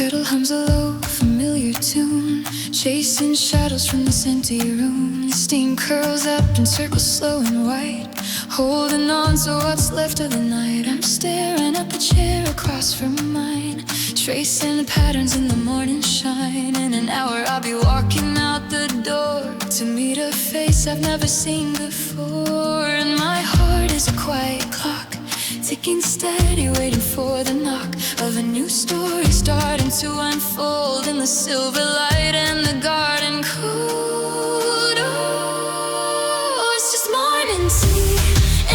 kettle hums a low, familiar tune, chasing shadows from this empty room. The steam curls up in circles slow and white, holding on to what's left of the night. I'm staring at the chair across from mine, tracing the patterns in the morning shine. In an hour I'll be walking out the door to meet a face I've never seen before. And my heart is a quiet clock, ticking steady, waiting for the knock of a new story starting to unfold in the silver light and the garden cool. Oh, it's just morning tea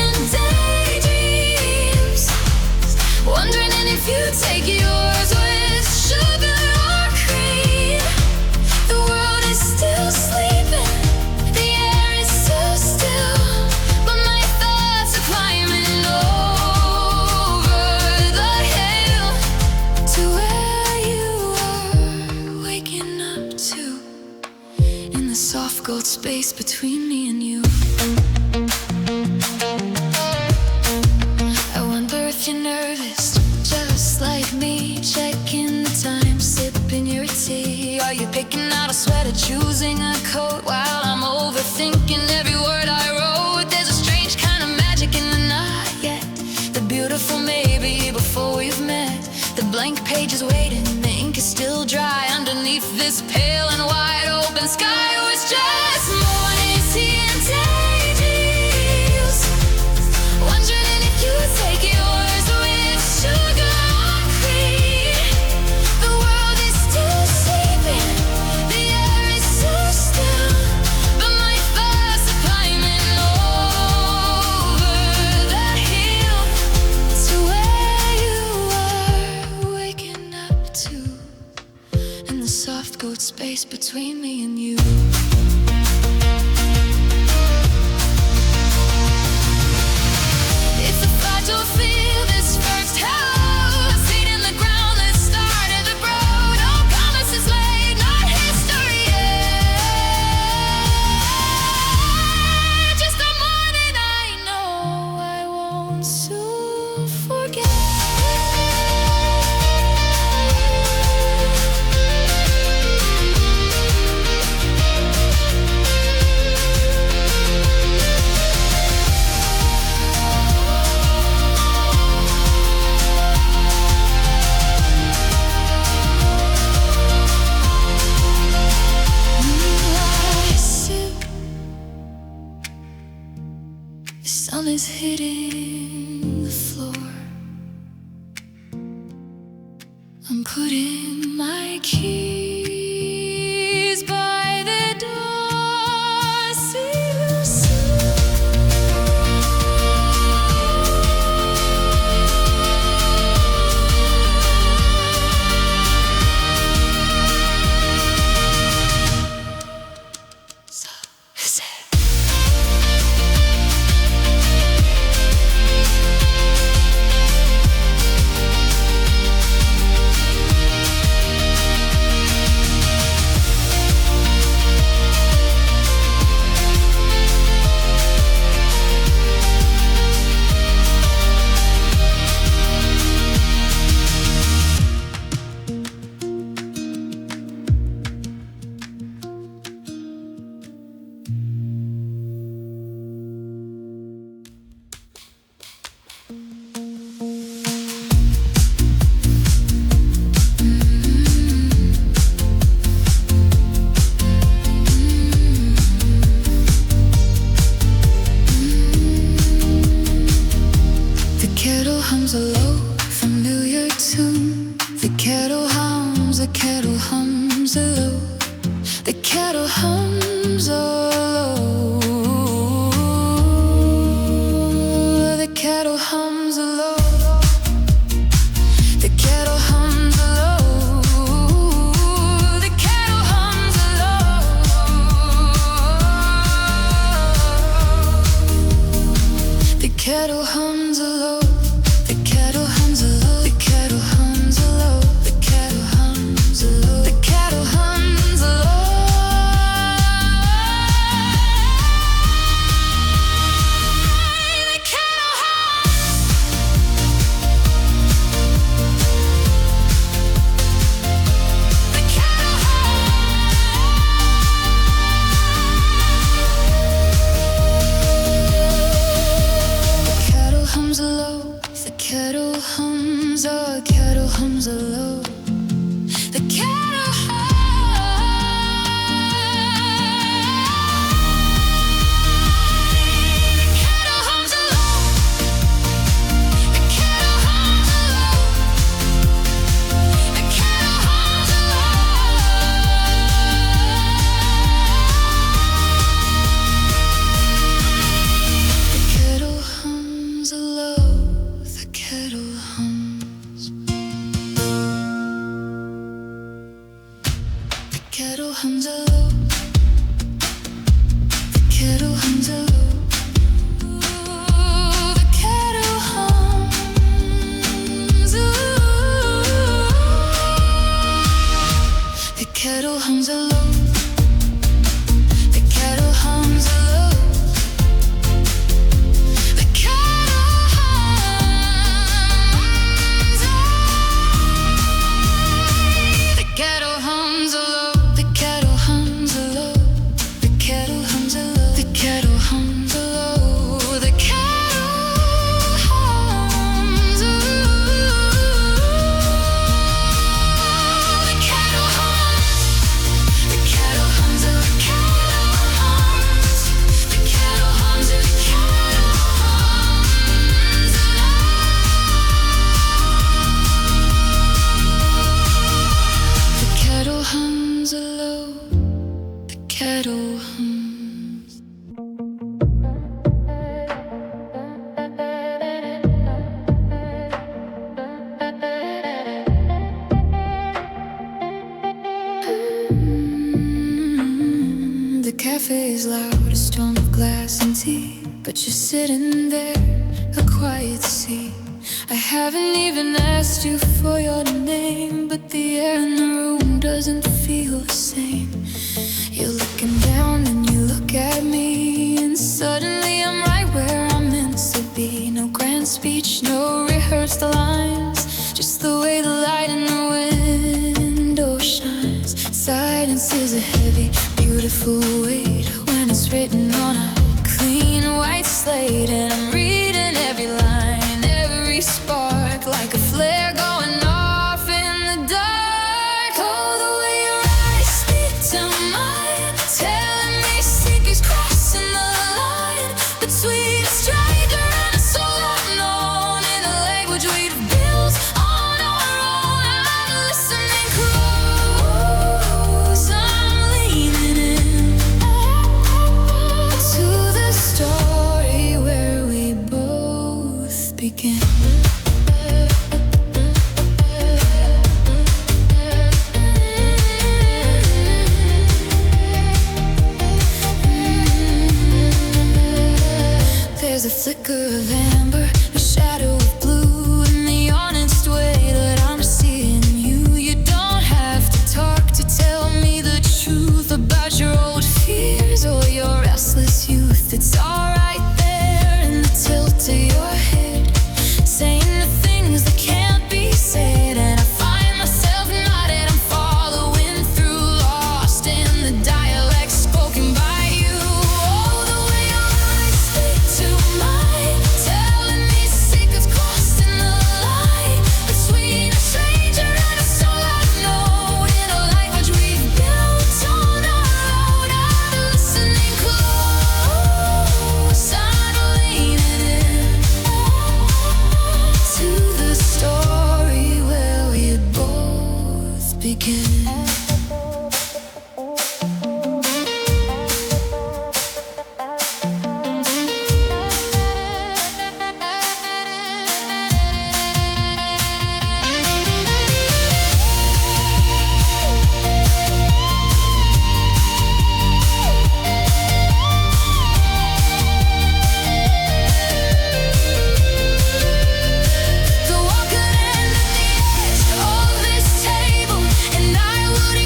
and daydreams, wondering if you take yours with sugar or cream. The world is still sleeping, the air is so still, but my thoughts are climbing over the hill to where you are waking up to, in the soft gold space between me and you. I wonder if you're nervous, just like me, checking the time, sipping your tea. Are you picking out a sweater, choosing a coat, while I'm overthinking every word I wrote? There's a strange kind of magic in the not yet, the beautiful maybe before we've met. The blank page is waiting, the ink is still dry underneath this pale and wide open sky. Oh, it's just morning tea and daydreams, wondering if you take yours with sugar or cream. The world is still sleeping, the air is so still, but my thoughts are climbing over the hill to where you are waking up to, in the soft gold space between me and you. If I don't feel this first house, seed in the ground that started to grow. No promises made, not history yet. Just a morning I know I won't soon forget. The sun is hitting the floor, I'm putting my keys by the door. See you soon. So, who's it? The kettle hums a low, familiar tune. The kettle hums, the kettle hums a low. The kettle hums a low. The kettle hums a low. The kettle hums a low. The kettle hums a low. The kettle hums a low. The kettle hums a low. The kettle hums a low. The kettle hums a low. The kettle hums a low. low. The cattle hums. Kettle hums low. The kettle hums low. The kettle hums low. The kettle hums low. The kettle hums low. The kettle hums low. The kettle hums low. Kettle hums. The cafe is loud, a storm of glass and tea, but you're sitting there, a quiet sea. I haven't even asked you for your name, but the air in the room doesn't feel the same. You're looking down and you look at me, and suddenly I'm right where I'm meant to be. No grand speech, no rehearsed lines, just the way the light in the window shines. Silence is a heavy, beautiful weight when it's written on a clean white slate, and I'm reading every line, every spark, like a flare going off in the dark. Oh, the way your eyes speak to mine, telling me secrets crossing the line between a stranger and a soul unknown, in a language we've built on our own. I'm listening close, I'm leaning in to the story where we both begin. There's a flicker of amber, a shadow of blue, in the honest way that I'm seeing you. You don't have to talk to tell me the truth about your old fears or your restless youth. It's all right there in the tilt of your head, saying the things that can't be said, and I find myself nodding. I'm following through, lost in the dialect spoken by you. Oh, the way your eyes speak to mine, telling me secrets crossed in the line between a stranger and a soul unknown, in a language we've built on our own. I'm listening close, I'm leaning in to the story where we both begin. The wall could end at the edge of this table, and I would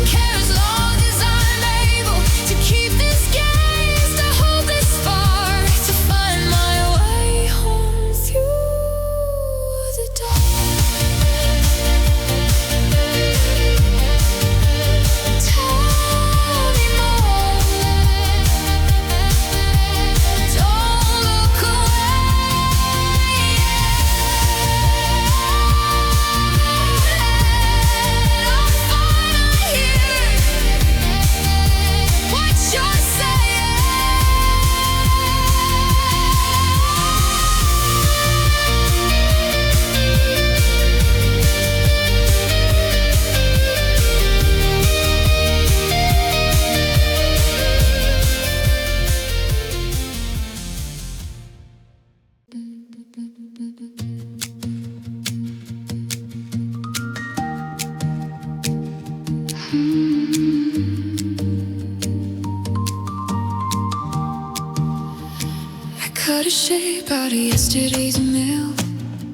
out of shape, out of yesterday's meal.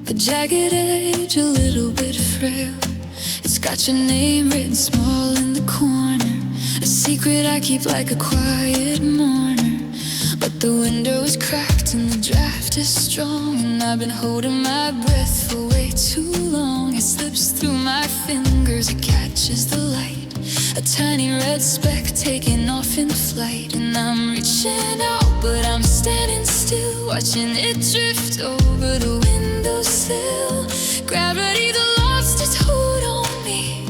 The jagged edge, a little bit frail. It's got your name written small in the corner, a secret I keep like a quiet mourner. But the window is cracked and the draft is strong, and I've been holding my breath for way too long. It slips through my fingers, it catches the light, a tiny red speck taking off in flight. And I'm reaching out, but I'm standing still, watching it drift over the windowsill. Gravity that lost its hold on me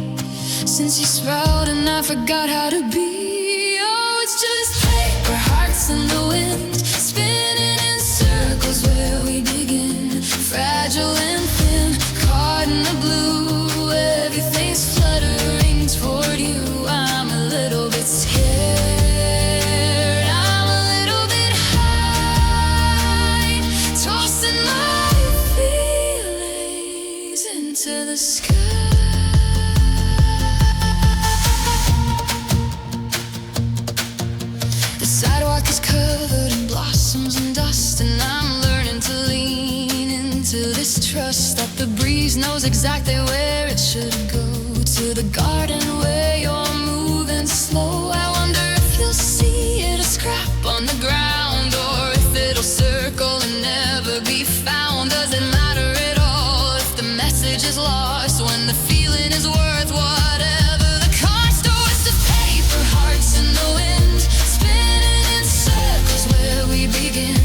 since you sprouted and I forgot how to be. Oh, it's just paper hearts in the wind, spinning in circles where we begin. Fragile and thin, caught in the blue, everything's fluttering toward you. I'm a little bit scared, I'm a little bit high, tossing my feelings into the sky. The sidewalk is covered in blossoms and dust, and I'm learning to lean into this trust that the breeze knows exactly where it should go. To the garden where you're moving slow. I wonder if you'll see it, a scrap on the ground, or if it'll circle and never be found. Does it matter at all if the message is lost, when the feeling is worth whatever the cost? Oh, it's the paper hearts in the wind, spinning in circles where we begin.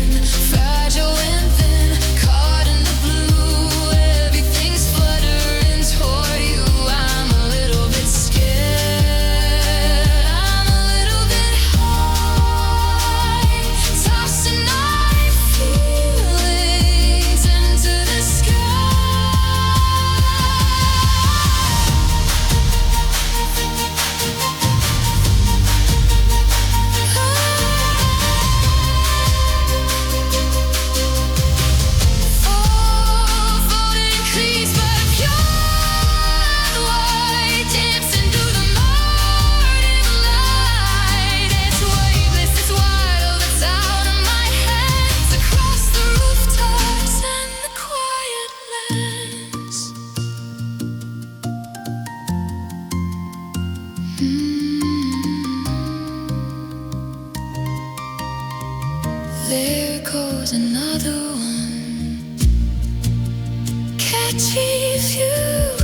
Fragile and thin, caught in the blue, everything's fluttering toward you. I'm a little bit scared, I'm a little bit high, tossing my feelings into the sky. Folding crease, but pure white, dancing through the morning light. It's waveless, it's wild, it's out of my hands, across the rooftops and the quiet lands. There goes another one. Catch if you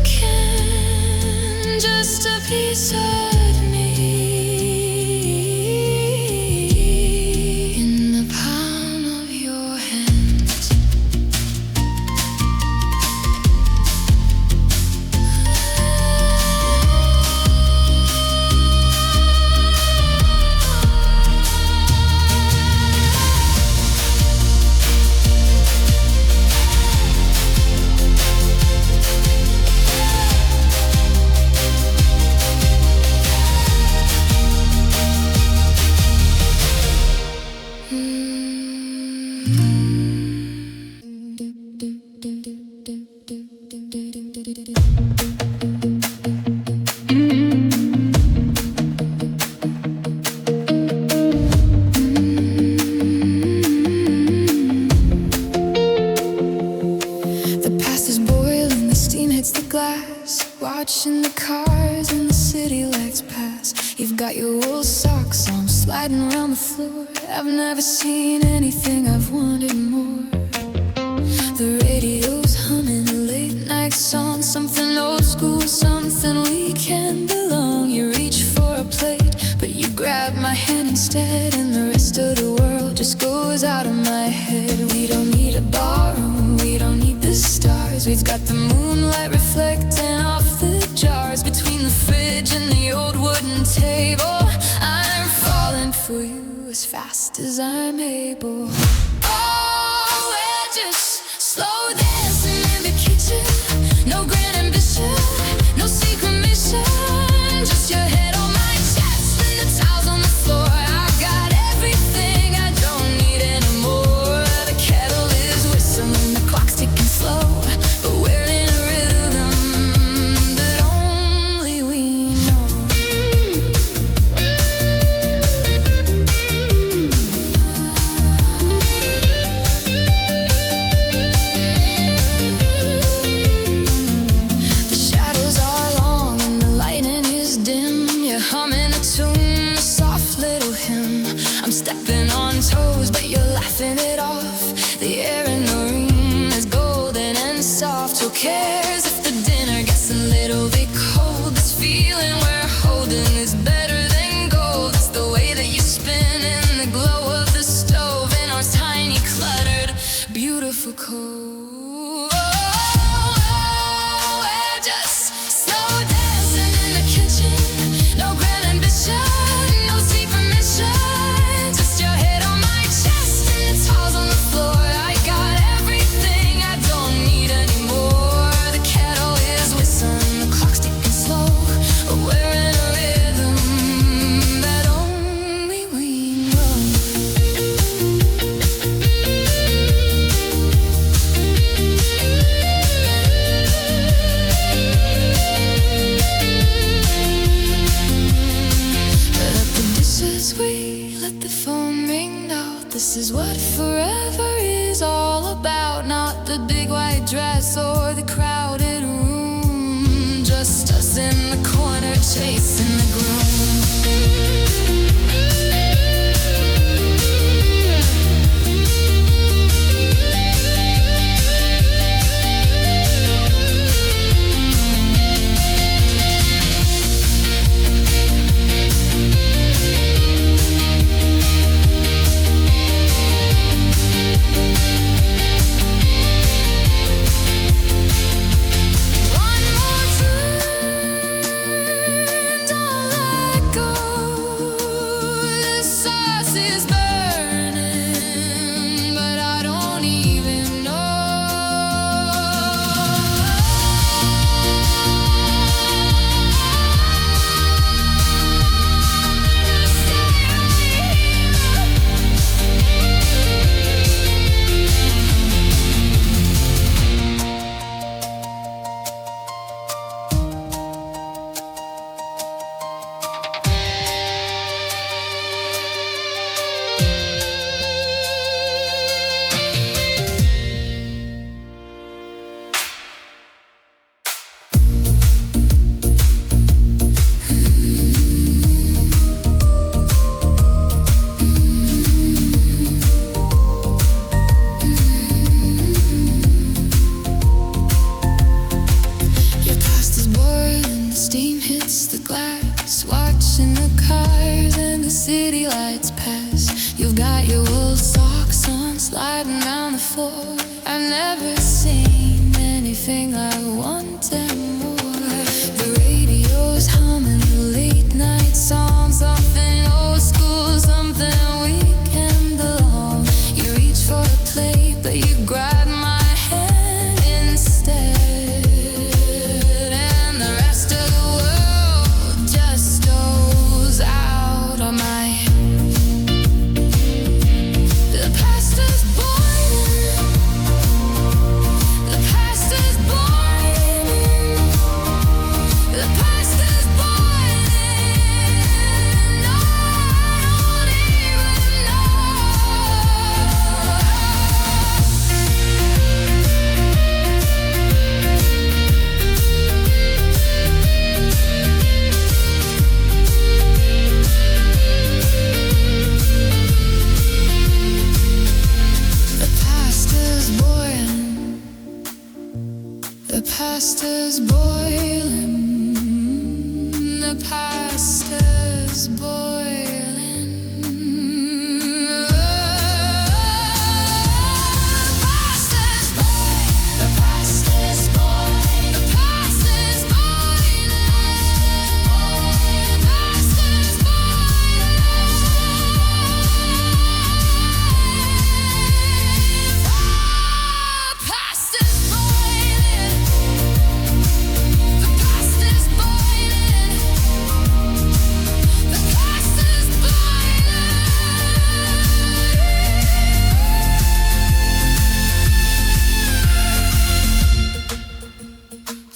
can, just a piece of me in the palm of your hands. The past is boiling, the steam hits the glass, watching the cars in the city lights pass. You've got your wool socks on, sliding around the floor. I've never seen anything I've wanted more. The radio's humming a late night song, something old school, something we can belong. You reach for a plate, but you grab my hand instead, and the rest of the world just goes out of my head. We don't need a barroom, we don't need the stars. We've got the moonlight reflecting off the jars between the fridge and the old wooden table. I'm falling for you as fast as I'm able. Oh, we're just slow dancing in the kitchen, no grand ambition, no secret mission, just your head on my chest and the towels on the floor. I got everything I don't need anymore. The kettle is whistling, the clock's ticking slow, but we're in a rhythm that only we know. in the corner, chasing the groom. City lights pass. You've got your wool socks on, sliding down the floor. I've never seen anything I want and more. The radio's humming the late night songs, something old school, something weekend long. You reach for a plate, but you grab my hand instead, and the rest of the world just goes out on my. The past is boiling. The past is boiling. The past is boiling. No, I don't even The past is boiling. The past is boiling. The past is boiling. The past is boiling. The past is boiling. The past is boiling. The past is boiling. The past is boiling. The past is boiling.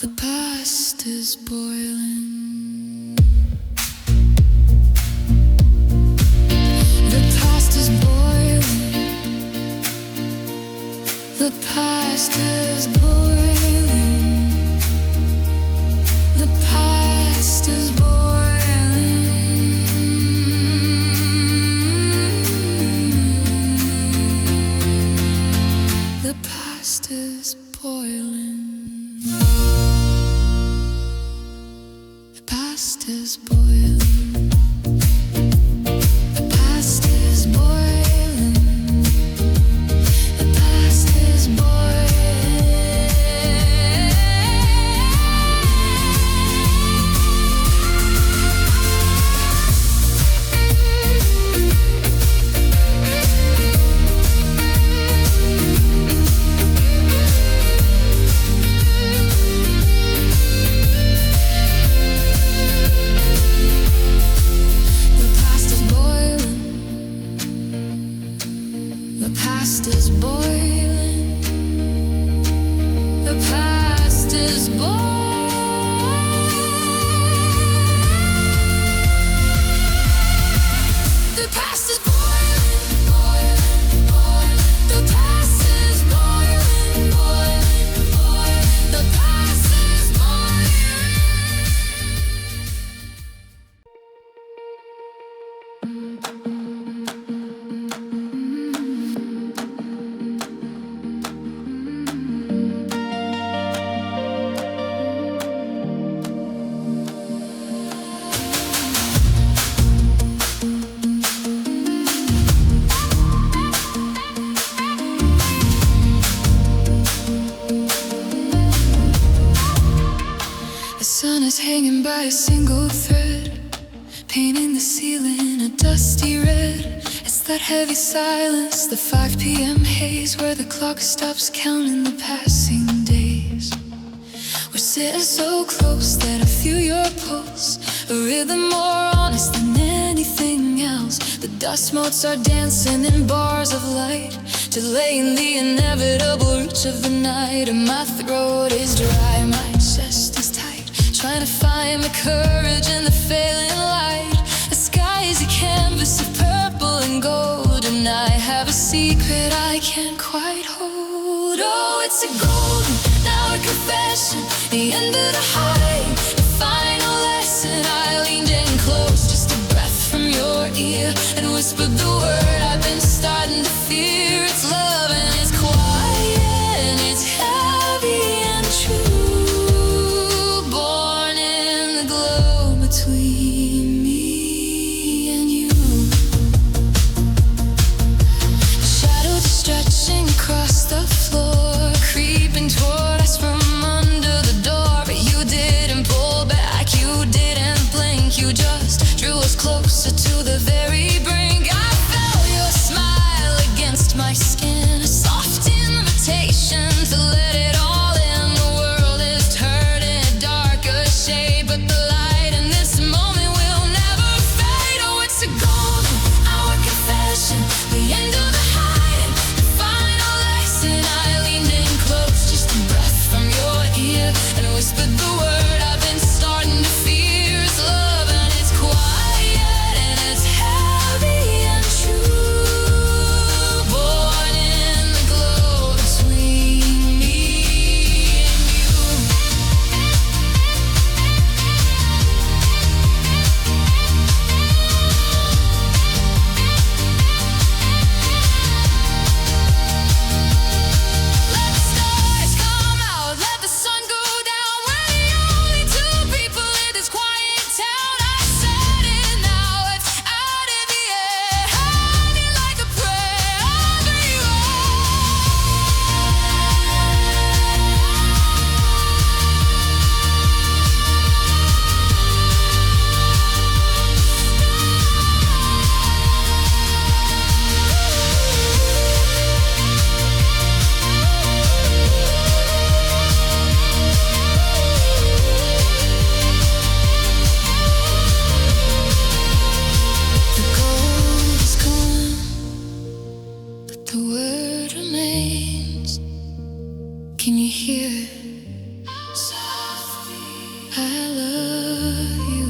The past is boiling. The past is boiling. The past is boiling. The past is boiling. The past is boiling. The past is boiling. The past is boiling. The past is boiling. The past is boiling. a single thread, painting the ceiling a dusty red. It's that heavy silence, the 5 p.m. haze, where the clock stops counting the passing days. We're sitting so close that I feel your pulse, a rhythm more honest than anything else. The dust motes are dancing in bars of light, delaying the inevitable reach of the night. And my throat is dry, my chest is tight, trying to find the courage in the failing light. The sky is a canvas of purple and gold, and I have a secret I can't quite hold. Oh, it's a golden hour confession, the end of the high, the final lesson. I leaned in close, just a breath from your ear, and whispered the word I've been starting to fear. It's love, and it's quiet, and it's heavy and true, born in the glow between me and you. Shadows stretching across the floor, creeping toward us from under the door. But you didn't pull back, you didn't blink, you just drew us closer to the very brink. I felt your smile against my skin, a soft invitation to let it all in. The world is turning a darker shade, but the light in this moment will never fade. Oh, it's a golden hour confession, the end of the hiding, the final lesson. I leaned in close, just a breath from your ear, and whispered the word I've been starting to fear. It's love, and it's quiet, and it's heavy and true, born in the glow between me and you. Let the stars come out, let the sun go down. We're the only two people in this quiet town. I said it now, it's out in the air, hanging like a prayer The gold is gone, but the word remains. Can you hear it? I love you.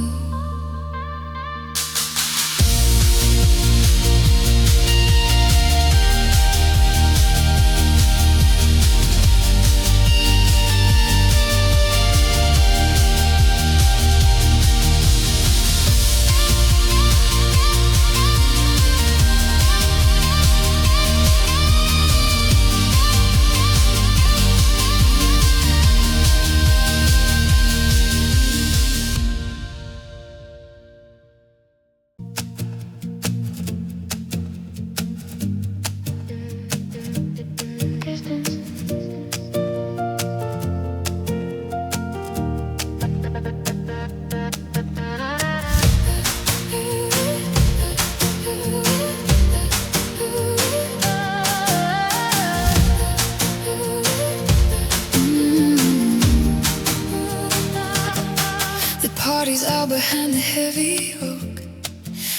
The party's out behind the heavy oak,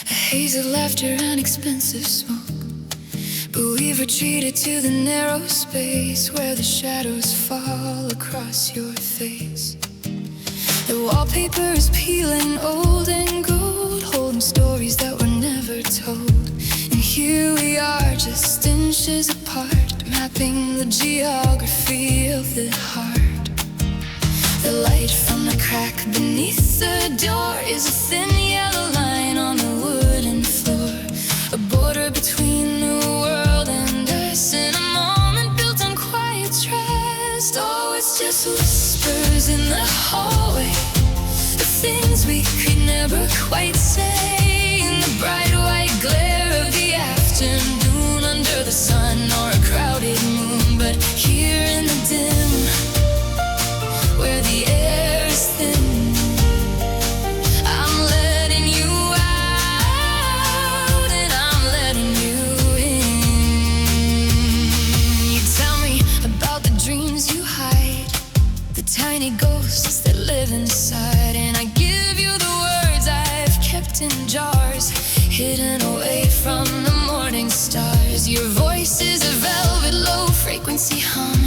a haze of laughter and expensive smoke. But we've retreated to the narrow space where the shadows fall across your face. The wallpaper is peeling old and gold, holding stories that were never told. And here we are, just inches apart, mapping the geography of the heart. The light from the crack beneath the door is a thin yellow line on the wooden floor, a border between the world and us, in a moment built on quiet trust. Oh, it's just whispers in the hallway, the things we could never quite say, in the bright white glare of the afternoon, under the sun or a crowded moon. But here in the dim, where the air is thin, kept in jars, hidden away from the morning stars. Your voice is a velvet low-frequency hum,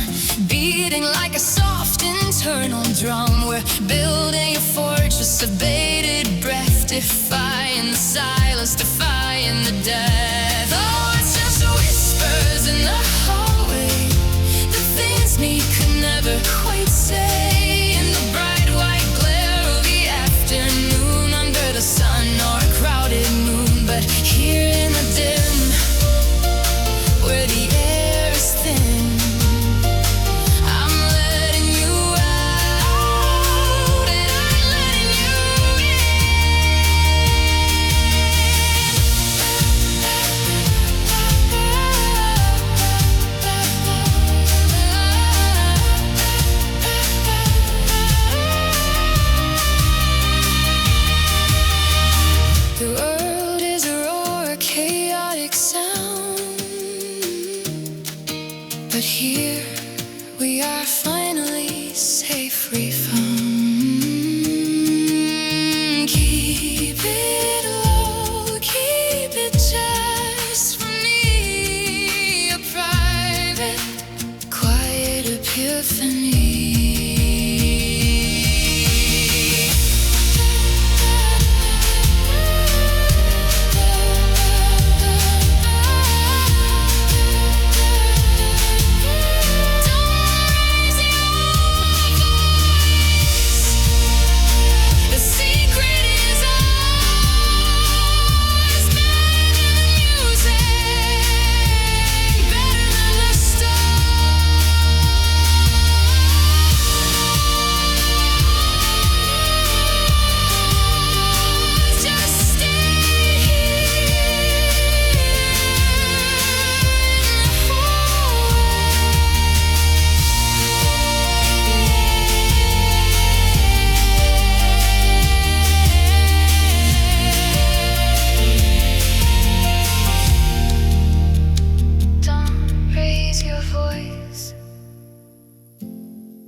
beating like a soft internal drum. We're building a fortress of bated breath, defying the silence, defying the death. Oh, it's just whispers in the hallway, the things we could never quite say. In the bright white glare of the afternoon, under the sun or a crowded moon. But here in the dim, where the air is thin, I'm letting you out, and I'm letting you The world is a roar, a chaotic sound, but here we are finally safe, free from. Keep it low, keep it just for me, a private, quiet epiphany.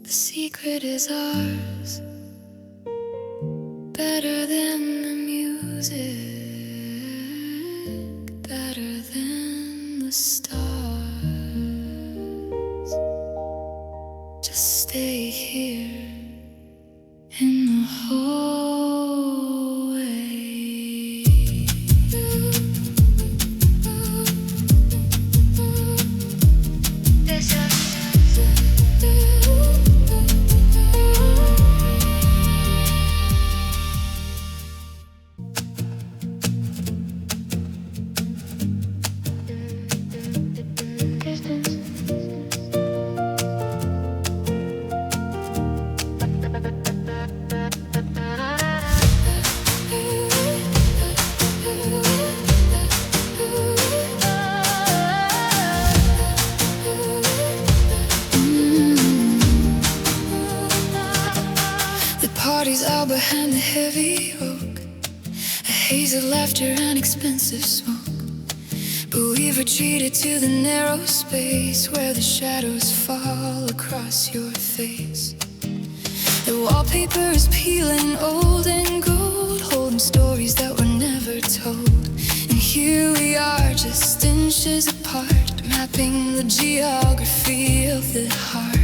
The secret is ours, better than the music, better than the stars. Just stay here in the hallway. This is party's out behind the heavy oak, a haze of laughter and expensive smoke. But we've retreated to the narrow space where the shadows fall across your face. The wallpaper is peeling old and gold, holding stories that were never told. And here we are, just inches apart, mapping the geography of the heart.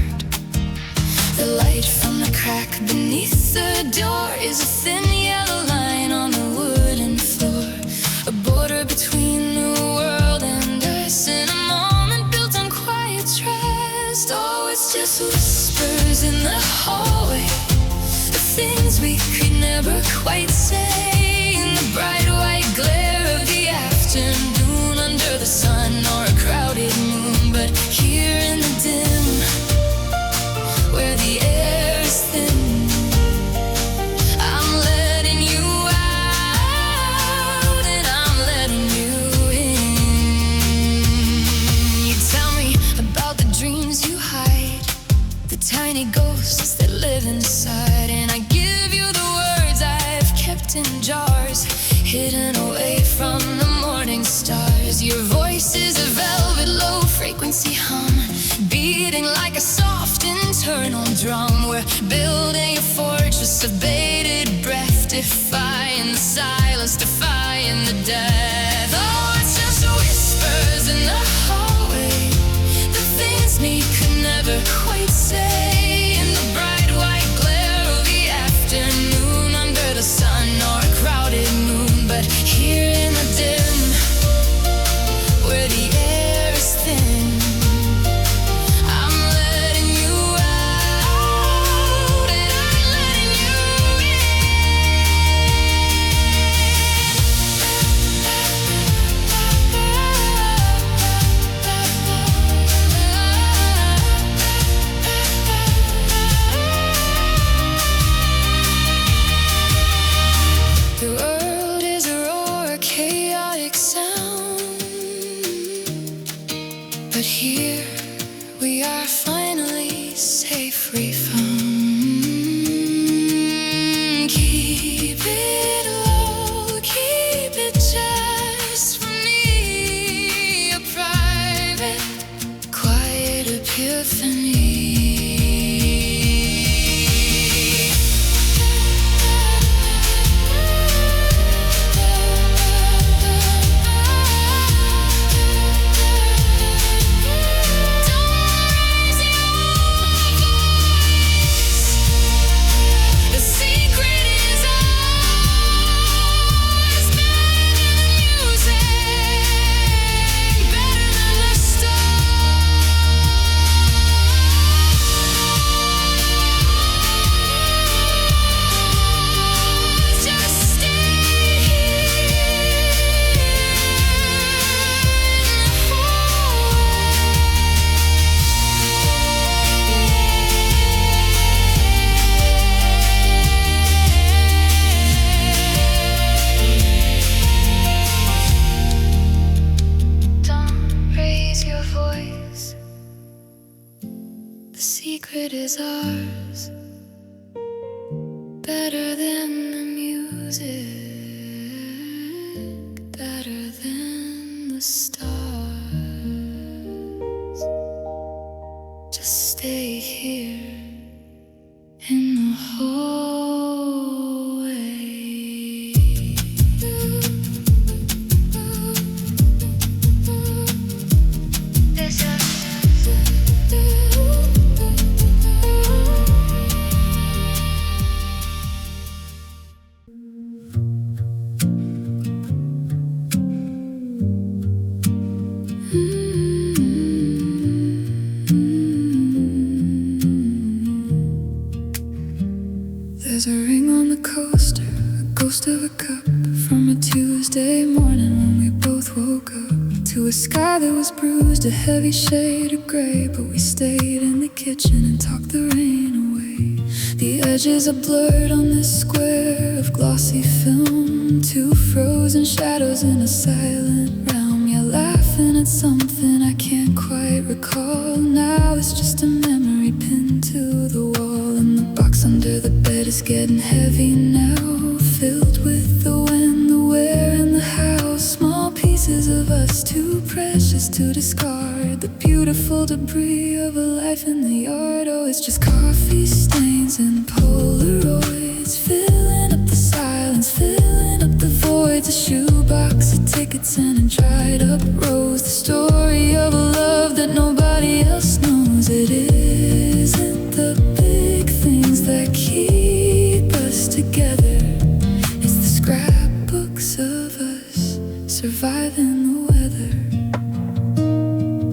The light from the crack beneath the door is a thin yellow line on the wooden floor, a border between the world and us, in a moment built on quiet trust. Oh, it's just whispers in the hallway, the things we could never quite say. In the bright white glare of the afternoon, under the sun or a crowded moon. But here in the dim, where the air is thin, I'm letting you out, and I'm letting you in. You tell me about the dreams you hide, the tiny ghosts that live inside, and I give you the words I've kept in jars, hidden away from the morning stars. Your voice is a velvet low-frequency hum, beating like a soft internal drum. We're building a fortress of bated breath, defying the silence, is ours, better than the music, better than the stars. Just stay here in the hallway. There's a ring on the coaster, a ghost of a cup, from a Tuesday morning when we both woke up, to a sky that was bruised, a heavy shade of gray. But we stayed in the kitchen and talked the rain away. The edges are blurred on this square of glossy film, two frozen shadows in a silent realm. You're laughing at something I can't quite recall. Now it's just a memory pinned to the wall, and the box under the bed is getting heavy now, filled with the when, the where, and the how. Small pieces of us, too precious to discard, the beautiful debris of a life in the yard. Oh, it's just coffee stains and Polaroids, filling up the silence, filling up the voids. A shoebox of tickets and a dried up rose, the story of a love that nobody else knows. It isn't the big things that keep us together, it's the scrapbooks of us surviving the weather.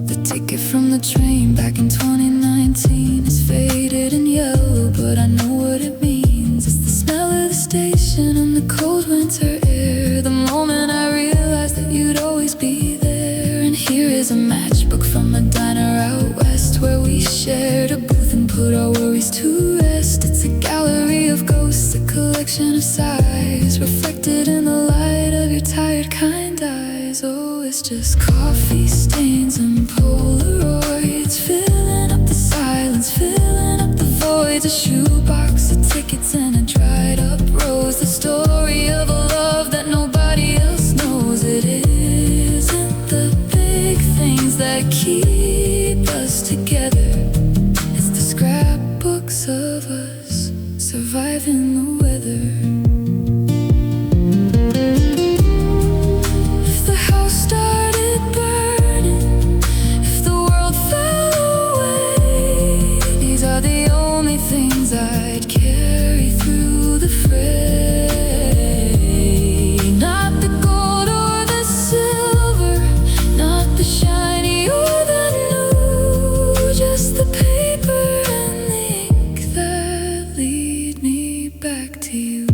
The ticket from the train back in 2019 is faded and yellow, but I know what it means. It's the smell of the station and the cold winter air, the moment I realized that you'd always be there. And here is a matchbook from a diner out west, where we shared a booth and put our worries to rest. It's a gallery of ghosts, a collection of sighs, reflected in the light of your tired kind eyes. Oh, it's just coffee stains and Polaroids, filling up the silence, filling up the voids. A shoebox of tickets and a dried up rose, the story of a love that nobody else knows. It isn't the big things that keep us together, it's the scrapbooks of us surviving the weather. If the house started burning, if the world fell away, these are the only things I'd carry through the fray. Not the gold or the silver, not the shiny or the new, just the paper and the ink that lead me back to you.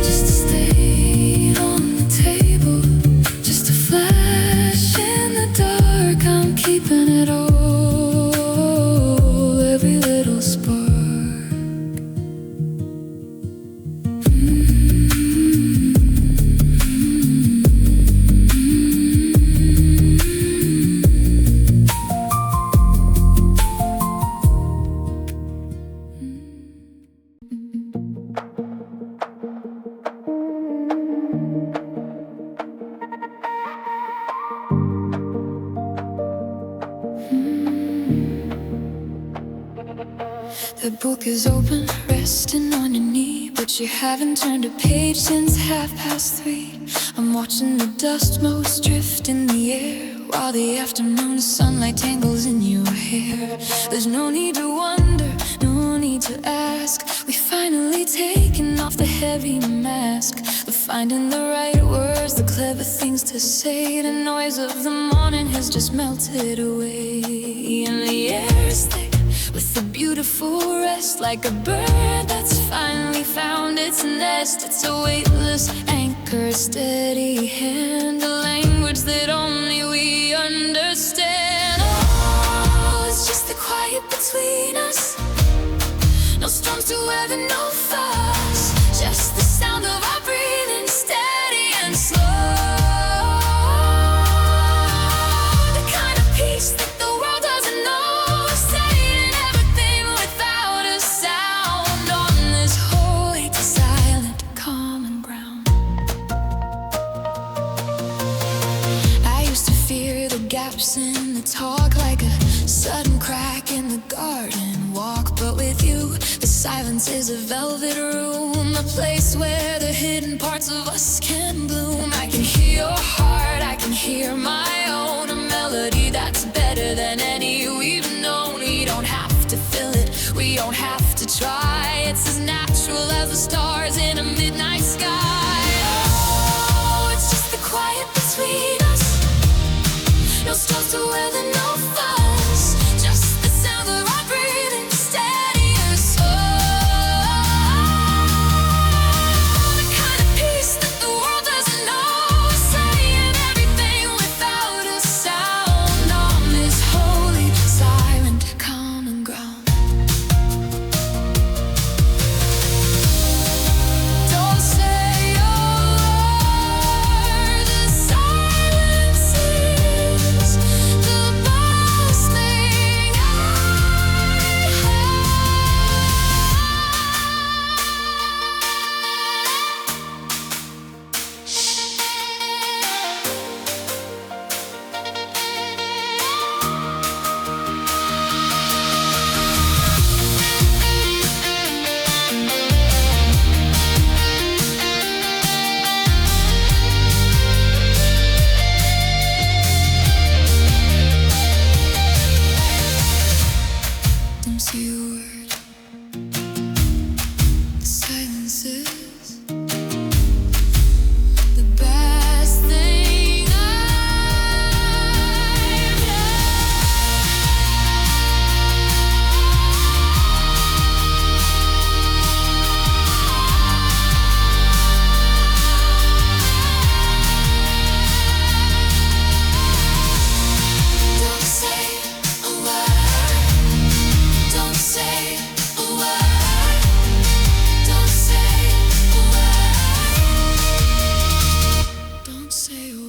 Just a stain on the table, just a flash in the dark. I'm keeping it all, every little spark. The book is open, resting on your knee, but you haven't turned a page since 3:30. I'm watching the dust motes drift in the air, while the afternoon sunlight tangles in your hair. There's no need to wonder, no need to ask. We finally taken off the heavy mask, the finding the right words, the clever things to say. The noise of the morning has just melted away, and the air is thick with a beautiful rest, like a bird that's finally found its nest. It's a weightless anchor, steady hand, a language that only we understand. Oh, it's just the quiet between us, no storms to weather, no fuss, just the sound of our breathing, steady and slow. The kind of peace that the world doesn't know, saying everything without a sound on this holy, silent, common ground. I used to fear the gaps in the talk, like a sudden crack in the garden walk, but with you, the silence is a velvet room, a place where the hidden parts of us can bloom. I can hear your heart, I can hear my own, a melody that's better than any we've known. We don't have to fill it, we don't have to try, it's as natural as the stars in a midnight sky. Oh, it's just the quiet between us, no stars to weather, no fuss, just the sound of our breathing, steady and slow. The kind of peace that the world doesn't know, saying everything without a sound on this holy, silent, common ground. Don't say a word, the silence is the best thing I have. Don't say a word, the silence is the best thing I've Don't say a word, don't say a word, don't say a word, don't say a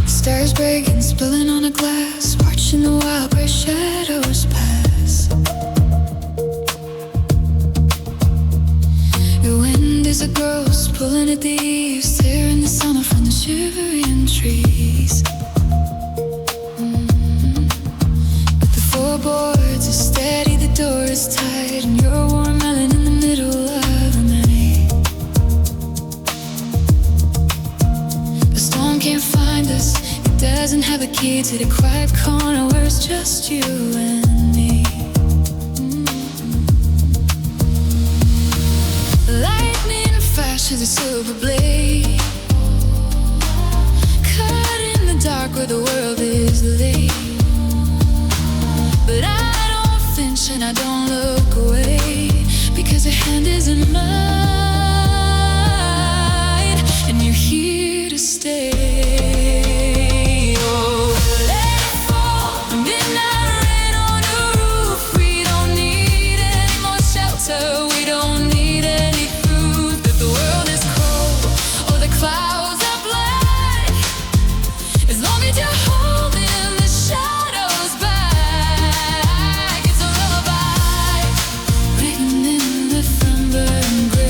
Stars breaking, spilling on a glass, watching the wild gray shadows pass. Your wind is a ghost, pulling at the eaves, tearing the sun off from the shivering trees. But the floorboards are steady, the door is tight, and you're a warm melon in the middle of the night. The storm can't find us, it doesn't have a key to the quiet corner where it's just you and me. Lightning flashes a silver blade, cut in the dark where the world is late. But I don't flinch and I don't look away, because your hand is in mine, and you're here to stay. Oh, let it fall, midnight rain on your roof. We don't need any more shelter, we don't need any proof that the world is cold or the clouds are black, as long as you're holding the shadows back. It's a lullaby, written in the thunder and gray.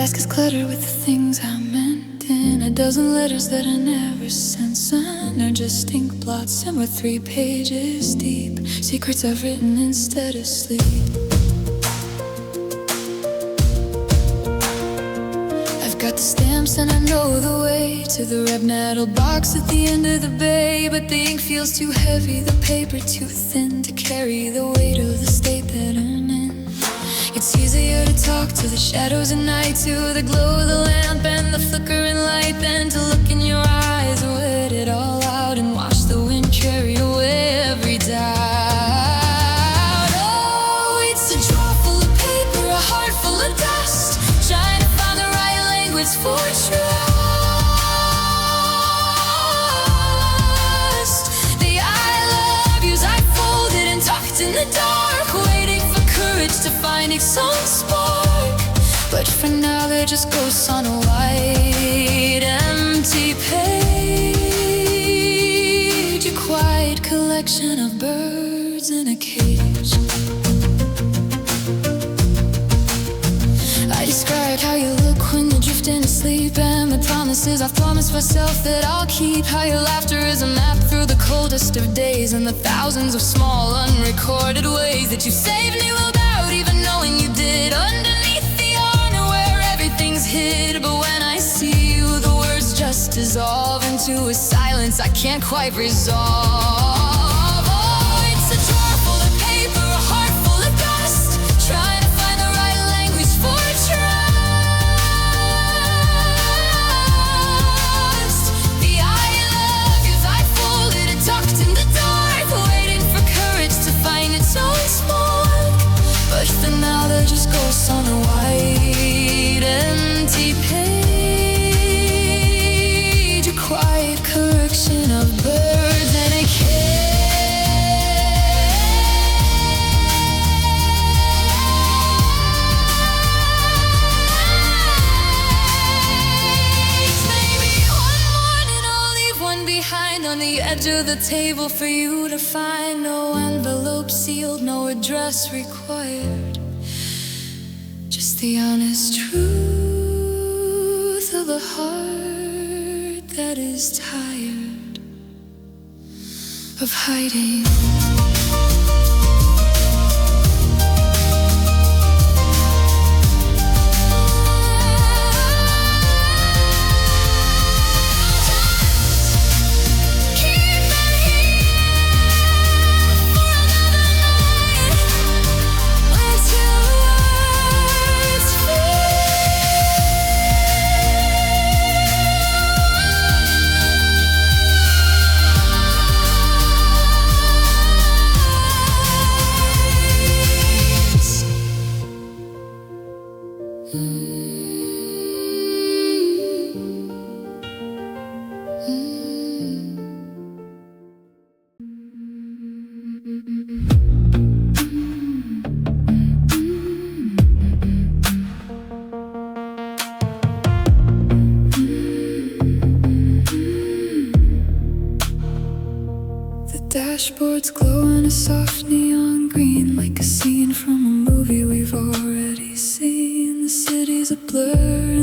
desk is cluttered with the things I meant, in a dozen letters that I never sent. Some are just ink blots and we're 3 pages deep, secrets I've written instead of sleep. I've got the stamps and I know the way to the red metal box at the end of the bay, but the ink feels too heavy, the paper too thin to carry the weight of the state that I'm in. It's easier to talk to the shadows at night, to the glow of the lamp and the flickering light, than to look in your eyes and wet it all out and watch the wind carry away every doubt. Oh, it's a drawer full of paper, a heart full of dust, trying to find the right language for trust. The I love yous I folded and tucked in the dark, waiting for courage to find its own spark. But for now they're just ghosts on a white empty page, a quiet collection of birds in a cage. I described how you look when you're drifting to sleep, and the promises I've promised myself that I'll keep. How your laughter is a map through the coldest of days, and the thousands of small unrecorded ways that you saved me without even knowing you did. Underneath the honor where everything's hid, but when I see you the words just dissolve into a silence I can't quite resolve. Oh, it's a drawer full of paper, a heart full of dust, trying to find the right language for trust. The I love yous I folded and tucked in the dark, waiting for courage to find its own spark. But for now they're just ghosts on a white empty page, a quiet collection of birds in a cage. Maybe one morning I'll leave one behind on the edge of the table for you to find. No envelope sealed, no address required, just the honest truth of a heart that is tired of hiding. Dashboards glow in a soft neon green, like a scene from a movie we've already seen. The city's a blur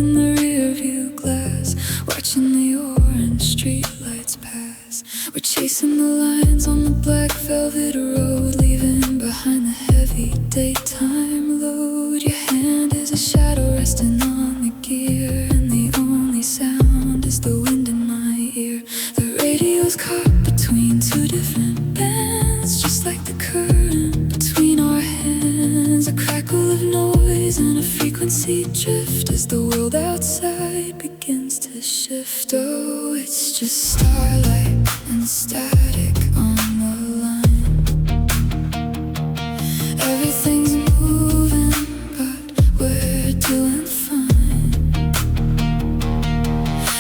in the rearview glass, watching the orange streetlights pass. We're chasing the lines on the black velvet road, leaving behind the heavy daytime load. Your hand is a shadow resting on the gear, and the only sound is the wind in my ear. The radio's caught between 2 different bands, just like the current between our hands. A crackle of noise and a frequency drift as the world outside begins to shift. Oh, it's just starlight and static on the line. Everything's moving, but we're doing fine.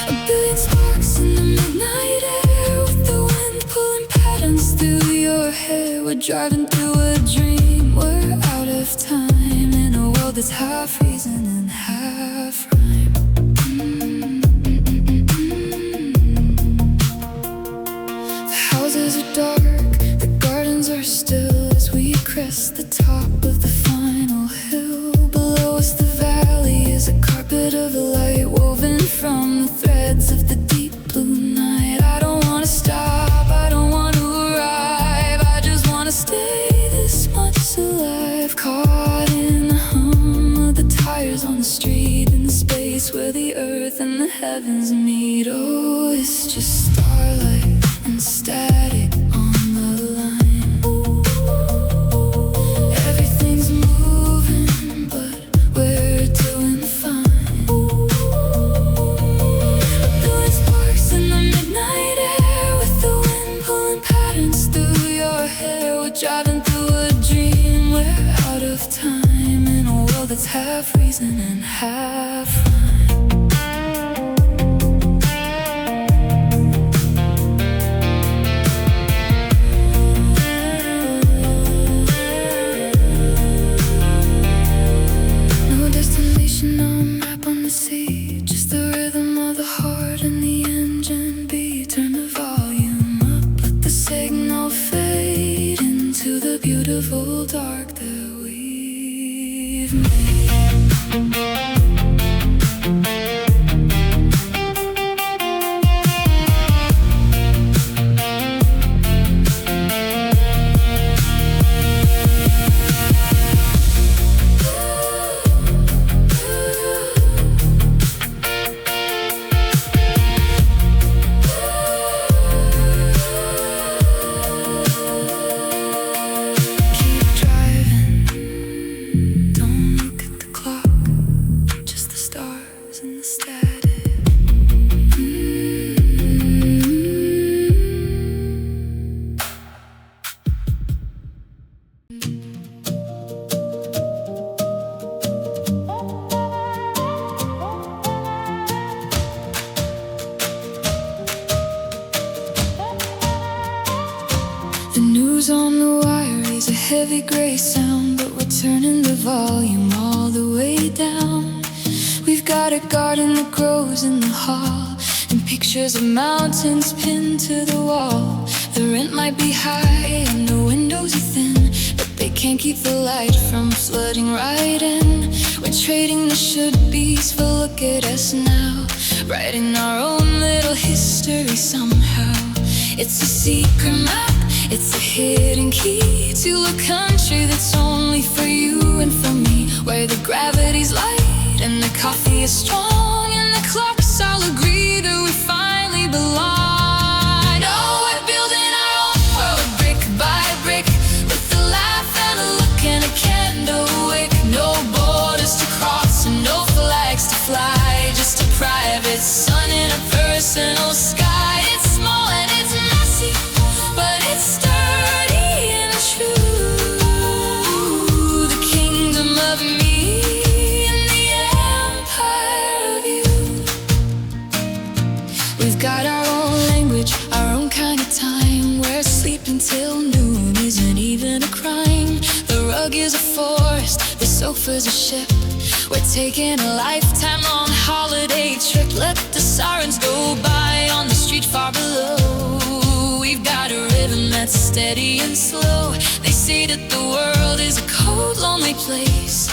A billion sparks in the midnight air, with the wind pulling patterns through your hair. We're driving through a dream, we're out of time, in a world that's half reason and half rhyme. The houses are dark, the gardens are still, as we crest the top of the final hill. Below us the valley is a carpet heavens meet. Oh, it's just starlight and static on the line. Everything's moving, but we're doing fine. Doing sparks in the midnight air, with the wind pulling patterns through your hair. We're driving through a dream, we're out of time, in a world that's half reason and half rhyme. No destination, no map on the sea, just the rhythm of the heart and the engine beat. Turn the volume up, let the signal fade into the beautiful dark that we've made. The news on the wire is a heavy gray sound, but we're turning the volume all the way down. We've got a garden that grows in the hall, and pictures of mountains pinned to the wall. The rent might be high and the windows are thin, but they can't keep the light from flooding right in. We're trading the should-bes for look at us now, writing our own little history somehow. It's a secret map, it's a hidden key to a country that's only for you and for me, where the gravity's light and the coffee is strong and the clocks all agree that we finally belong. Oh, we're building our own world brick by brick, with a laugh and a look and a candle wick. No borders to cross and no flags to fly, just a private sun in a personal sky. It's small and it's messy, but it's sturdy and true. The kingdom of me and the empire of you. We've got our own language, our own kind of time, where sleeping till noon isn't even a crime. The rug is a forest, the sofa's a ship. We're taking a lifetime-long holiday trip. Let the sirens go by on the street far below. We've got a rhythm that's steady and slow. They say that the world is a cold, lonely place,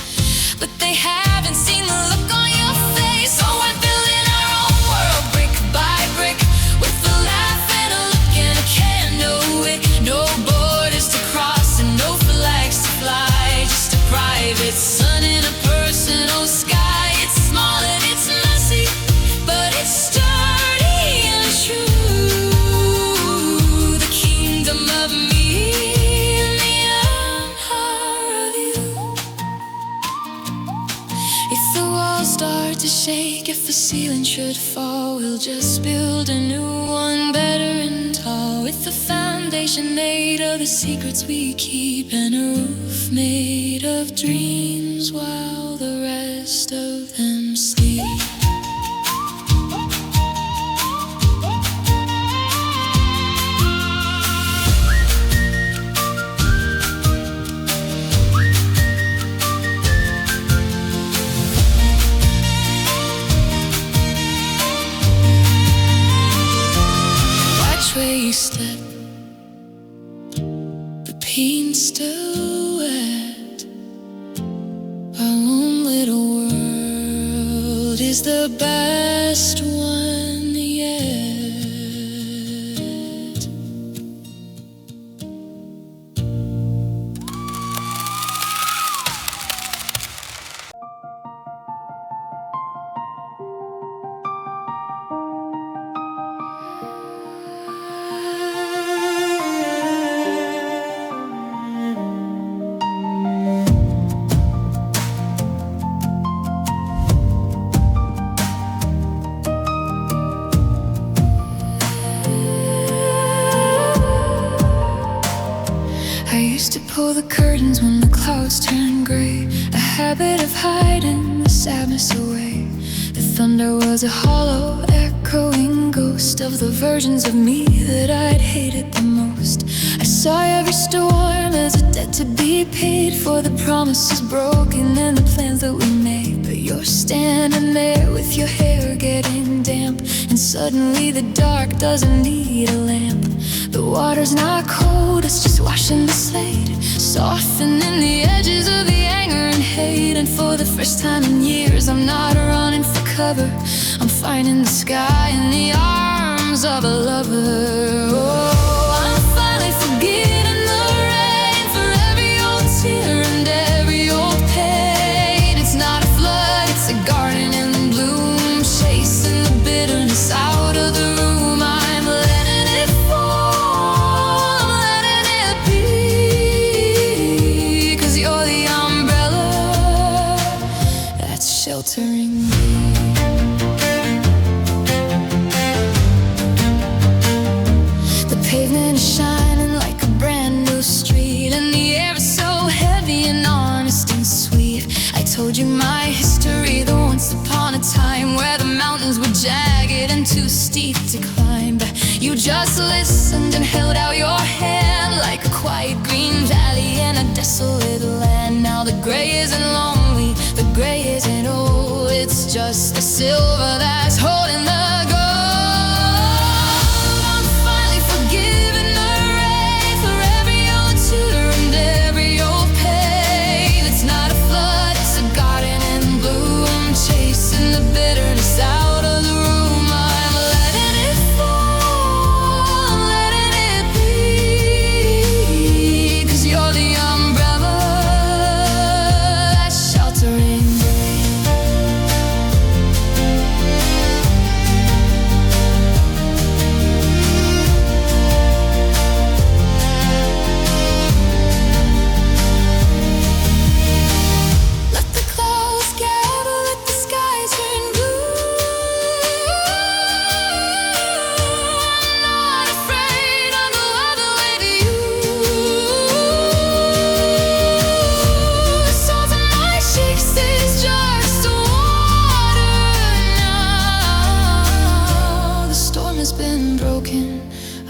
but they haven't seen the look on your face. So we're building our own world brick by brick, with a laugh and a look and a candle wick. No borders to cross and no flags to fly, just a private sun in a personal sky. It's small and it's messy, but it's sturdy and true. The kingdom of me and the empire of you. If the walls start to shake, if the ceiling should fall, we'll just build a new one, better and tall, with a foundation made of the secrets we keep, and a roof made of dreams while the rest of them sleep. Watch where you step, the paint's still wet. Our own little world is the best one yet. used to pull the curtains when the clouds turned gray, a habit of hiding the sadness away. The thunder was a hollow, echoing ghost of the versions of me that I'd hated the most. I saw every storm as a debt to be paid for the promises broken and the plans that we made. But you're standing there with your hair getting damp, and suddenly the dark doesn't need a lamp. The water's not cold, it's just washing the slate, softening the edges of the anger and hate. And for the first time in years, I'm not running for cover, I'm finding the sky in the arms of a lover. Oh, I'm finally forgetting the rain for every old tear and every old pain. It's not a flood, it's a garden in bloom, chasing the bitterness out of the room. I'm letting it fall, I'm letting it be, 'cause you're the umbrella that's sheltering me. Pavement is shining like a brand new street, and the air is so heavy and honest and sweet. I told you my history, the once upon a time where the mountains were jagged and too steep to climb. But you just listened and held out your hand like a quiet green valley in a desolate land. Now the gray isn't lonely, the gray isn't old, it's just the silver that's holding the gold.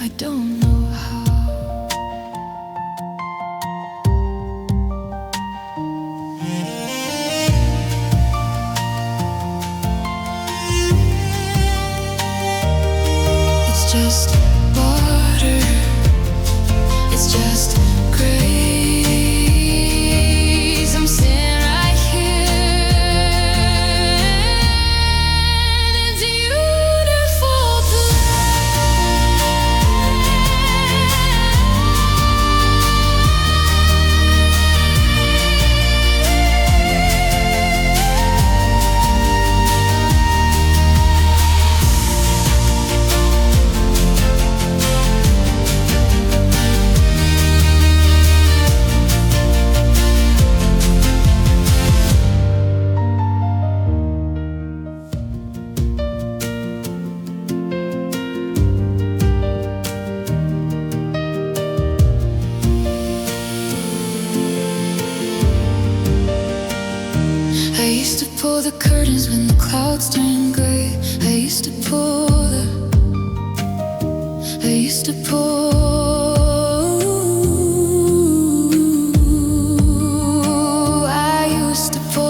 I don't know how. It's just water, it's just grace. I'm sitting right here in a beautiful I used to pull the curtains when the clouds turned gray. I used to pull I used to pull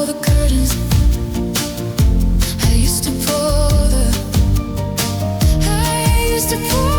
the curtains. I used to pull I used to pull.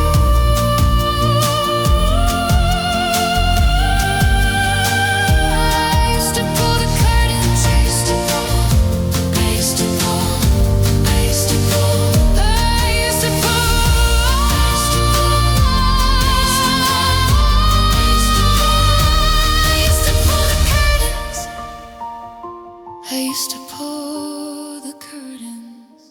I used to pull the curtains.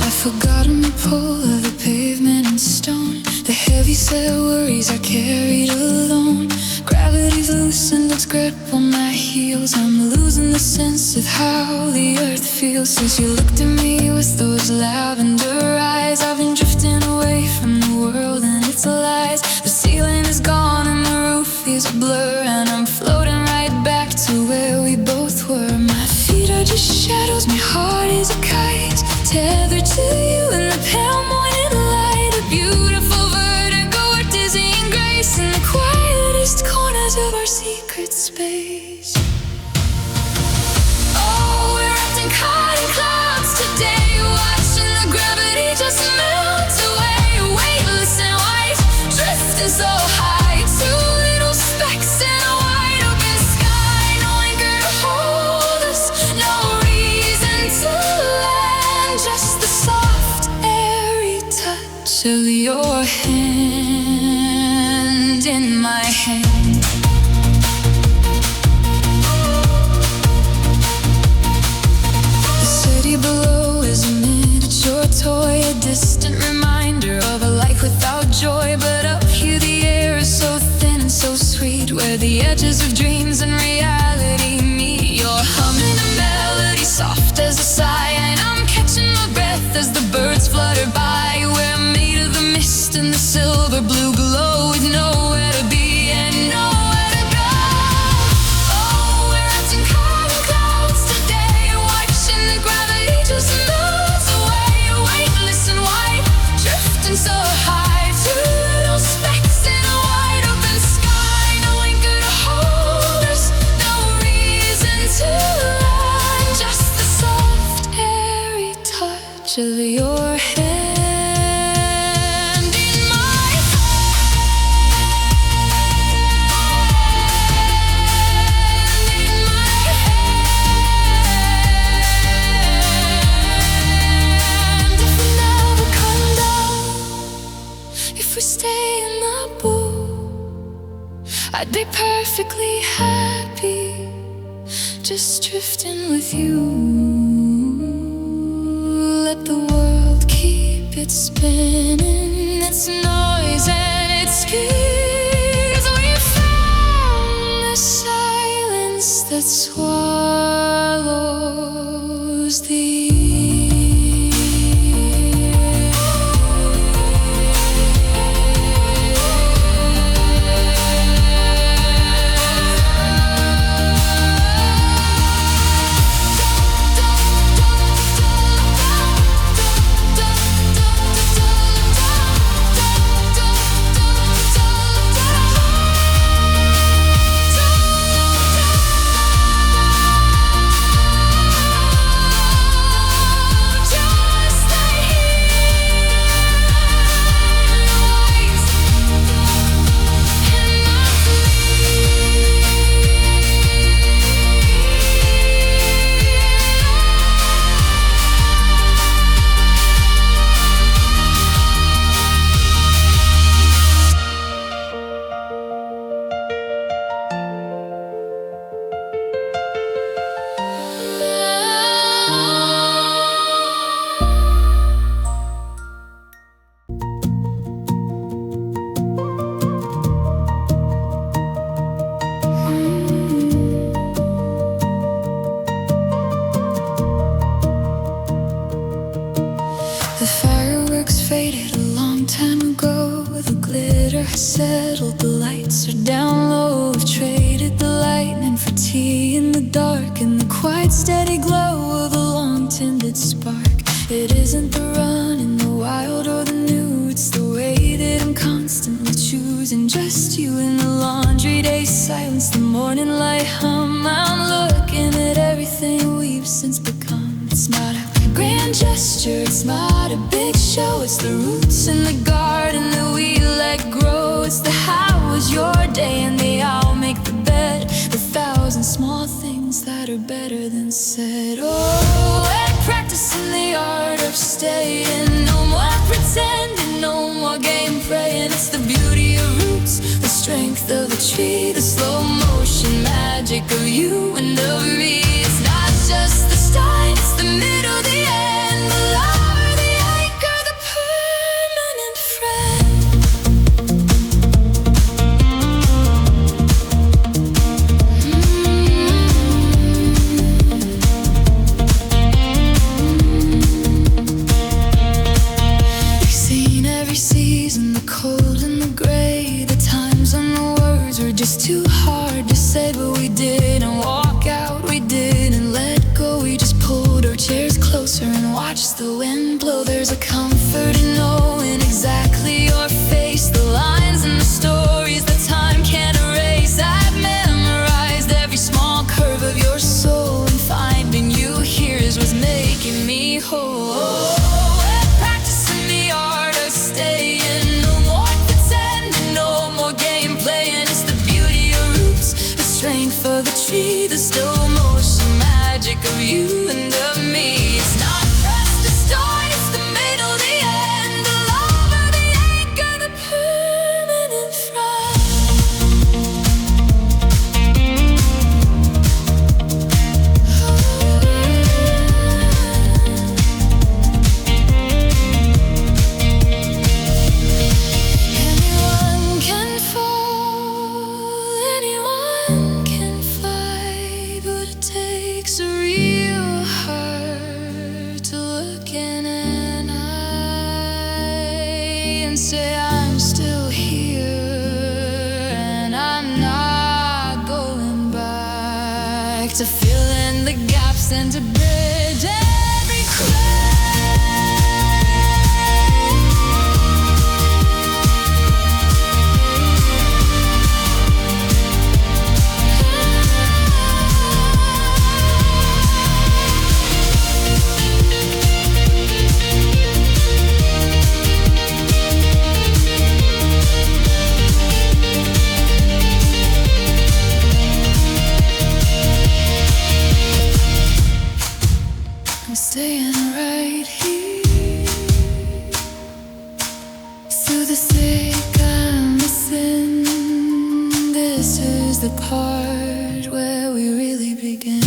I've forgotten the pull of the pavement and stone, the Heavy set worries are carried alone. Gravity's loosened its grip on my heels. I'm losing the sense of how the earth feels. Since you looked at me with those lavender eyes, I've been drifting away from the world and its lies. The ceiling is gone and the roof is a blur, and I'm floating right back to where we both were. My feet are just shadows, my heart is a kite, tethered to you in the pale morning light. A beautiful vertigo, or dizzying grace in the quietest corners of our secret space. Oh, we're wrapped in cotton clouds today, watching the gravity just melt away. Weightless and white, drifting so high, two little specks in a wide open sky. No anchor to hold us, no reason to land, just the soft, airy touch of your hand in my hand. The city below is a miniature toy, a distant reminder of a life without joy. But up here the air is so thin and so sweet, where the edges of dreams and reality meet. You're humming a melody soft as a sigh, and I'm catching my breath as the birds flutter by. We're made of the mist and the silver blue glow, with nowhere to be and nowhere to go. Oh, we're wrapped in cotton clouds today, watching the gravity just melt away. Weightless and white, drifting so high, two little specks in a wide open sky. No anchor to hold us, no reason to land, just the soft, airy touch of your hand in my hand, in my hand. If we never come down, if we stay in the boat, I'd be perfectly happy, just drifting with you. Let the world keep it spinning, its noise and its keys. We found the silence that swallows the The fireworks faded a long time ago. The glitter has settled, the lights are down low. We've traded the lightning for tea in the dark, and the quiet steady glow of a long-tended spark. It isn't the run in the wild or the new, it's the way that I'm constantly choosing just you. In the laundry day silence, the morning light hum, I'm looking at everything we've since become. It's not a grand gesture, it's not a big show, it's the roots in the garden that we let grow. It's the how was your day and the I'll make the bed, the thousand small things that are better than said. Oh, and practicing the art of staying, no more pretending, no more game playing. It's the beauty of roots, the strength of the tree, the slow motion magic of you and of me. It's not just the start, it's the middle, the end, the lover, the anchor, the permanent friend. the wind blow. There's a comfort in knowing exactly your face, the lines and the stories that time can't erase. I've memorized every small curve of your soul, and finding you here is what's making me whole. We're practicing the art of staying, no more pretending, no more game playing. It's the beauty of roots, the strength of the tree, the slow motion magic of you and of me. It's not just the start, it's the middle, the end, the love or the anchor, the permanent thread. Anyone can fall, anyone can fly, but it takes a real heart to look in an eye and say I'm still here, and I'm not going back to fill in the gaps and to bridge every crack. I'm staying right here, through the thick I'm missing. This is the part where we really begin.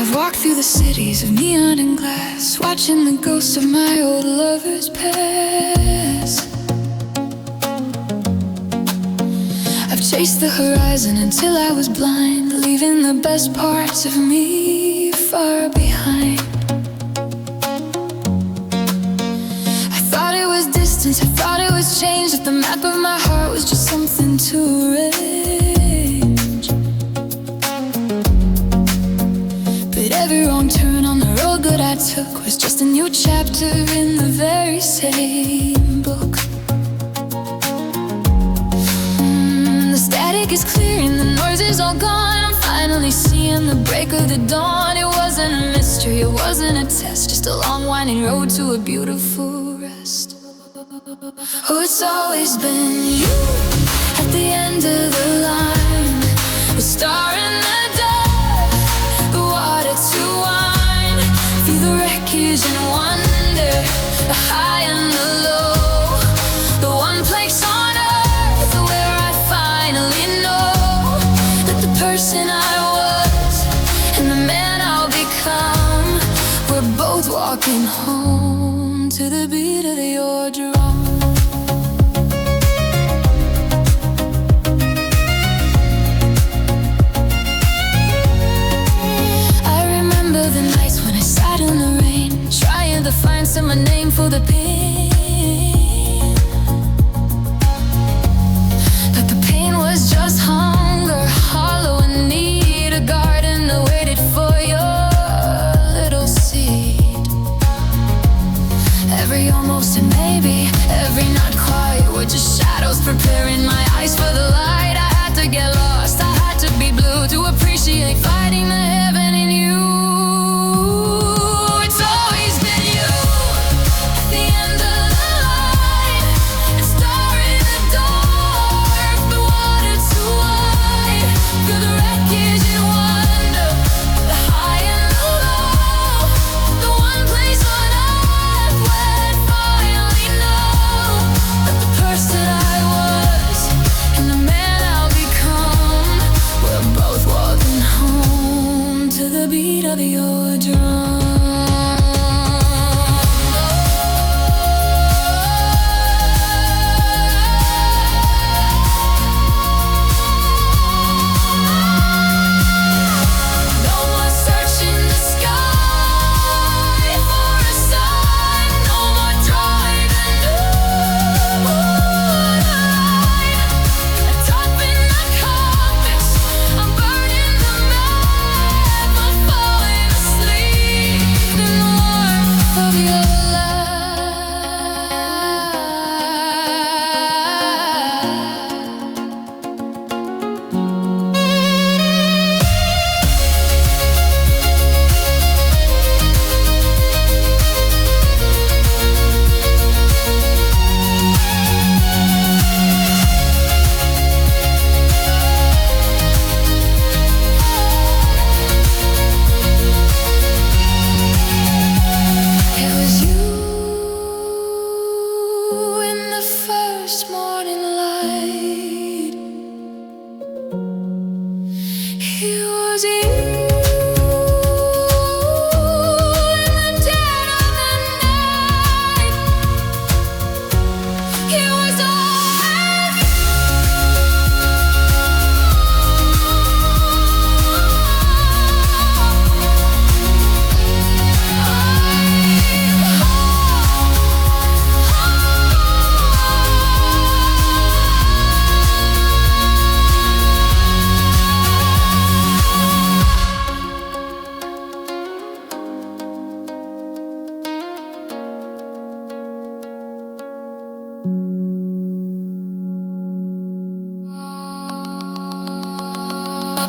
I've walked through the cities of neon and glass, watching the ghosts of my old lovers pass. I've chased the horizon until I was blind, leaving the best parts of me far behind. I thought it was distance, I thought it was change, that the map of my heart was just something to arrange. But every wrong turn on the road that I took was just a new chapter in the very same book. The static is clearing, the noise is all gone. I'm finally seeing the break of the dawn. It wasn't a mystery, it wasn't a test, just a long winding road to a beautiful rest. Oh, it's always been you at the end of the line, the star in the dark, the water to wine, through the wreckage and wonder, the high and the low, the one place on earth where I finally know that the person I was and the man I'll become, we're both walking home to the beat of your drum. The nights when I sat in the rain, trying to find some name for the pain. But the pain was just hunger, hollow and need a garden that waited for your little seed. Every almost and maybe, every not quite, were just shadows preparing my eyes for the light. I had to get lost, I had to be blue to appreciate fighting the heaven in you.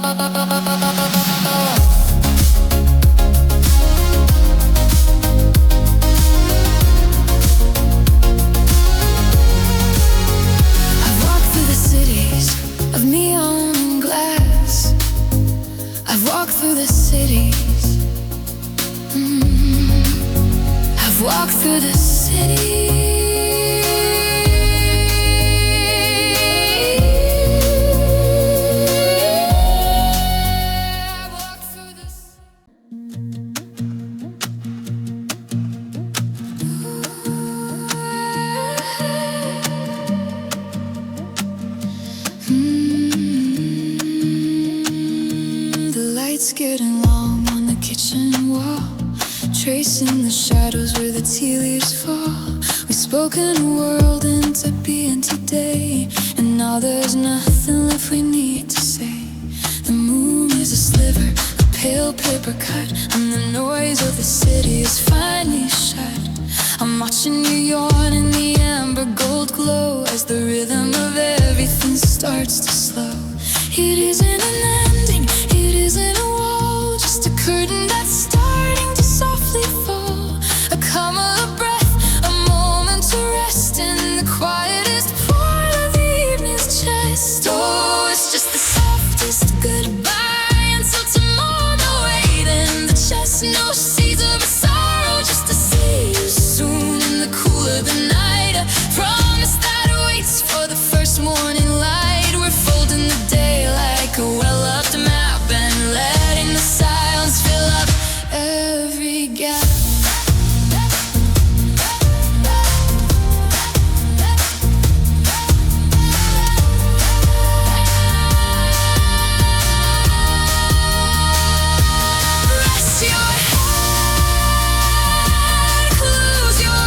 I've walked through the cities of neon and glass. I've walked through the cities. I've walked through the cities. I've walked through the The lights getting long on the kitchen wall, tracing the shadows where the tea leaves fall. We've spoken a world into being today, and now there's nothing left we need to say. The moon is a sliver, a pale paper cut, and the noise of the city is finally shut. I'm watching you yawn in the amber gold glow as the rhythm of everything starts to slow. It isn't an ending, it isn't a wall, just a curtain that's starting to softly fall. A comma, a breath, a moment to rest in the quietest part of the evening's chest. Oh, it's just the softest goodbye until tomorrow. No wait in the chest, no seeds of a sorrow, just to see you soon in the cool of the night. A promise that waits for the first morning light. We're folding the day like a well-loved map and letting the silence fill up every gap. Rest your head, close your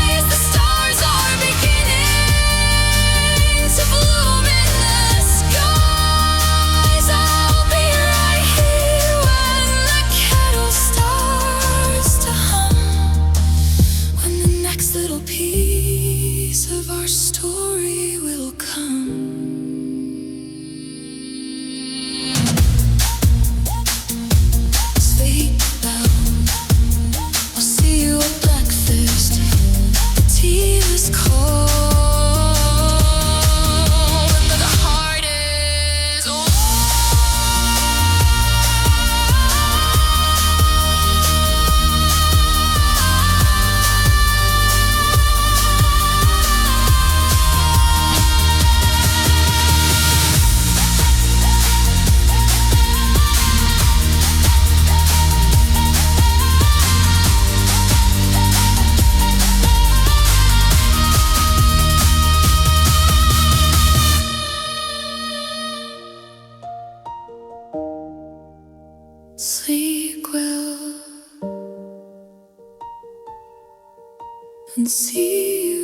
eyes. The stars are beginning to bloom in the skies. I'll be right here when the kettle starts to hum, when the next little piece of our story will come. Sleep well, I'll see you at breakfast. The tea is cold, but the heart is warm. Sleep well and see you